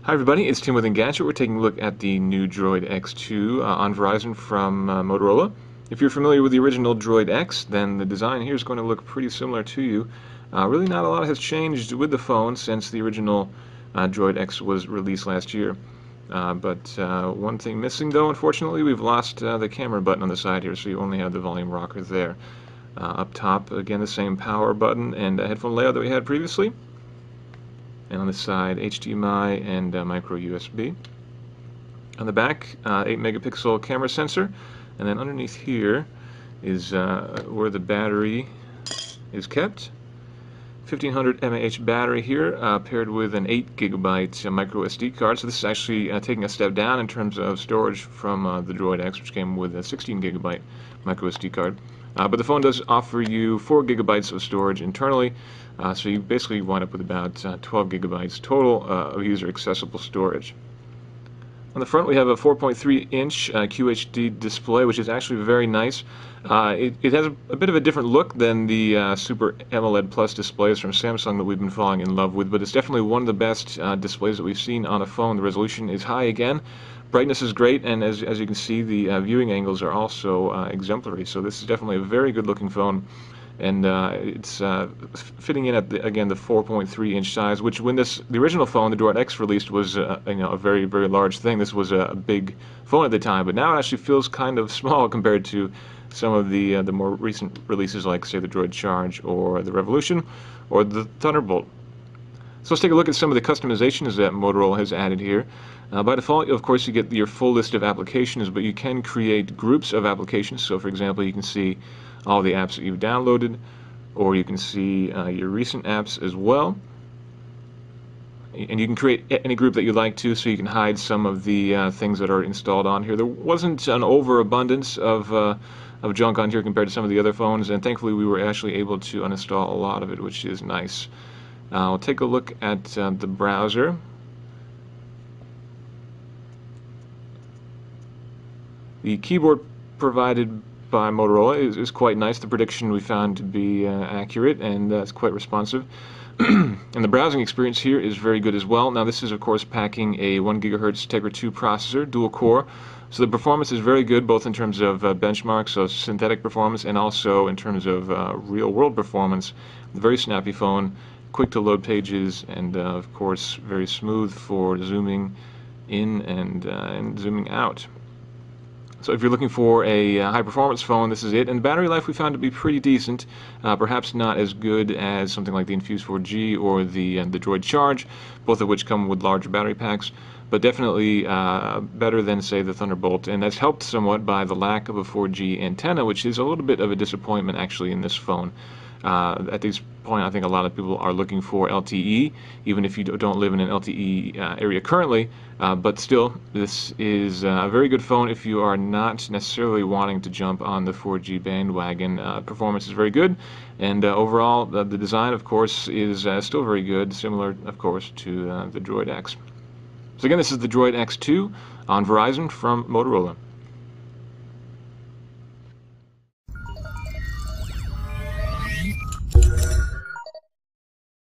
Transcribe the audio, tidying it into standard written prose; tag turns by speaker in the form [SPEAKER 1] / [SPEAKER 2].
[SPEAKER 1] Hi everybody, it's Tim with Engadget. We're taking a look at the new Droid X2 on Verizon from Motorola. If you're familiar with the original Droid X, then the design here is going to look pretty similar to you. Really not a lot has changed with the phone since the original Droid X was released last year. But one thing missing though, unfortunately, we've lost the camera button on the side here, so you only have the volume rocker there. Up top, again, the same power button and headphone layout that we had previously. And on the side, HDMI and micro USB. On the back, 8 megapixel camera sensor, and then underneath here is where the battery is kept. 1500 mAh battery here, paired with an 8 gigabyte micro SD card. So this is actually taking a step down in terms of storage from the Droid X, which came with a 16 gigabyte micro SD card. But the phone does offer you 4 gigabytes of storage internally, so you basically wind up with about 12 gigabytes total of user accessible storage. On the front we have a 4.3-inch QHD display, which is actually very nice. It has a bit of a different look than the Super AMOLED Plus displays from Samsung that we've been falling in love with, but it's definitely one of the best displays that we've seen on a phone. The resolution is high again. Brightness is great, and as you can see, the viewing angles are also exemplary. So this is definitely a very good-looking phone, and it's fitting in at again the 4.3-inch size, which when the original phone, the Droid X, released was a very large thing. This was a big phone at the time, but now it actually feels kind of small compared to some of the more recent releases, like say the Droid Charge or the Revolution or the Thunderbolt. So let's take a look at some of the customizations that Motorola has added here. By default, of course, you get your full list of applications, but you can create groups of applications. So for example, you can see all the apps that you've downloaded, or you can see your recent apps as well. And you can create any group that you like to, so you can hide some of the things that are installed on here. There wasn't an overabundance of junk on here compared to some of the other phones, and thankfully we were actually able to uninstall a lot of it, which is nice. I'll take a look at the browser. The keyboard provided by Motorola is quite nice. The prediction we found to be accurate, and it's quite responsive. And the browsing experience here is very good as well. Now this is of course packing a 1 GHz Tegra 2 processor, dual core. So the performance is very good, both in terms of benchmarks, so synthetic performance, and also in terms of real-world performance. Very snappy phone, quick to load pages, and of course very smooth for zooming in and zooming out. So if you're looking for a high-performance phone, this is it. And battery life we found to be pretty decent, perhaps not as good as something like the Infuse 4G or the Droid Charge, both of which come with larger battery packs, but definitely better than, say, the Thunderbolt. And that's helped somewhat by the lack of a 4G antenna, which is a little bit of a disappointment actually in this phone. At this point, I think a lot of people are looking for LTE, even if you don't live in an LTE area currently. But still, this is a very good phone if you are not necessarily wanting to jump on the 4G bandwagon. Performance is very good, and overall, the design, of course, is still very good, similar, of course, to the Droid X. So again, this is the Droid X2 on Verizon from Motorola.